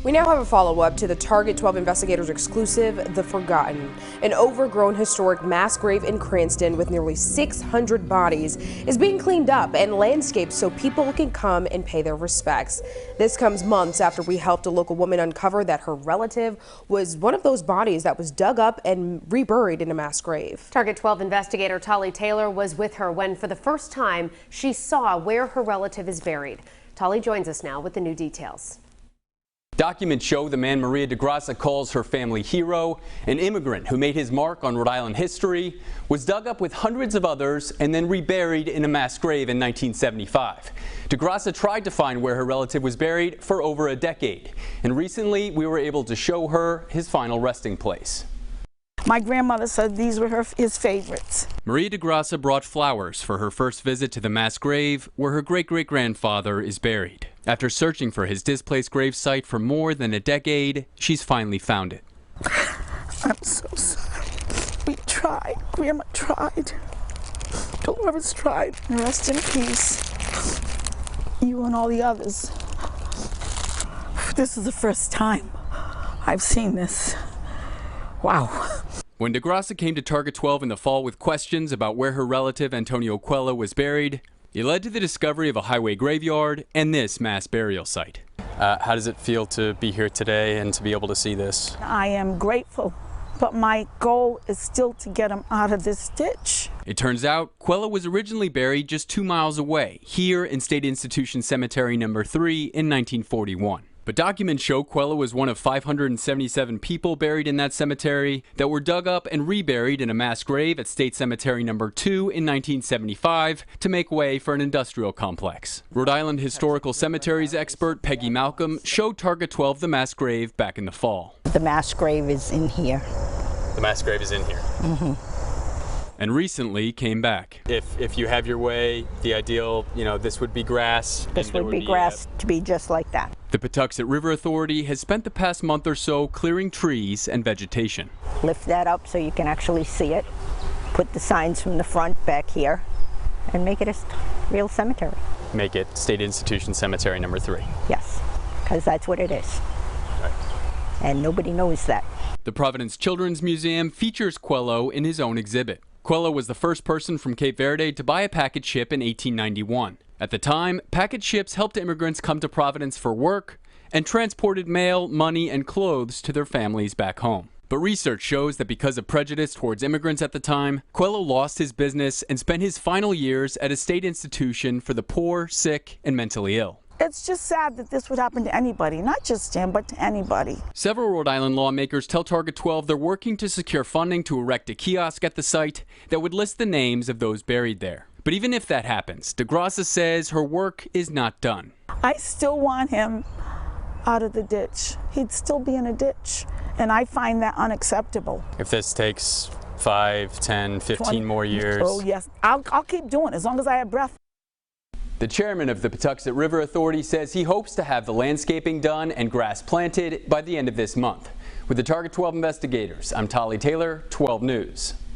We now have a follow-up to the Target 12 Investigators exclusive, The Forgotten. An overgrown historic mass grave in Cranston with nearly 600 bodies is being cleaned up and landscaped so people can come and pay their respects. This comes months after we helped a local woman uncover that her relative was one of those bodies that was dug up and reburied in a mass grave. Target 12 investigator Tolly Taylor was with her when, for the first time, she saw where her relative is buried. Tolly joins us now with the new details. Documents show the man Maria DeGrasse calls her family hero, an immigrant who made his mark on Rhode Island history, was dug up with hundreds of others and then reburied in a mass grave in 1975. DeGrasse tried to find where her relative was buried for over a decade, and recently we were able to show her his final resting place. My grandmother said these were his favorites. Maria DeGrasse brought flowers for her first visit to the mass grave where her great-great-grandfather is buried. After searching for his displaced gravesite for more than a decade, she's finally found it. I'm so sorry. We tried. Grandma tried. Dolores tried. Rest in peace. You and all the others. This is the first time I've seen this. Wow. When DeGrasse came to Target 12 in the fall with questions about where her relative Antonio Coelho was buried, it led to the discovery of a highway graveyard and this mass burial site. How does it feel to be here today and to be able to see this? I am grateful, but my goal is still to get him out of this ditch. It turns out Coelho was originally buried just 2 miles away, here in State Institution Cemetery No. 3 in 1941. But documents show Coelho was one of 577 people buried in that cemetery that were dug up and reburied in a mass grave at State Cemetery No. 2 in 1975 to make way for an industrial complex. Rhode Island Historical Cemeteries expert Peggy Malcolm showed Target 12 the mass grave back in the fall. The mass grave is in here. The mass grave is in here. Mm-hmm. And recently came back. If you have your way, the ideal, this would be grass. This would be grass to be just like that. The Patuxent River Authority has spent the past month or so clearing trees and vegetation. Lift that up so you can actually see it. Put the signs from the front back here and make it a real cemetery. Make it State Institution Cemetery No. 3. Yes, because that's what it is. Right. And nobody knows that. The Providence Children's Museum features Coelho in his own exhibit. Coelho was the first person from Cape Verde to buy a package ship in 1891. At the time, package ships helped immigrants come to Providence for work and transported mail, money, and clothes to their families back home. But research shows that because of prejudice towards immigrants at the time, Coelho lost his business and spent his final years at a state institution for the poor, sick, and mentally ill. It's just sad that this would happen to anybody, not just him, but to anybody. Several Rhode Island lawmakers tell Target 12 they're working to secure funding to erect a kiosk at the site that would list the names of those buried there. But even if that happens, DeGrasse says her work is not done. I still want him out of the ditch. He'd still be in a ditch, and I find that unacceptable. If this takes 5, 10, 15 20 more years. Oh yes, I'll keep doing it as long as I have breath. The chairman of the Patuxent River Authority says he hopes to have the landscaping done and grass planted by the end of this month. With the Target 12 investigators, I'm Tolly Taylor, 12 News.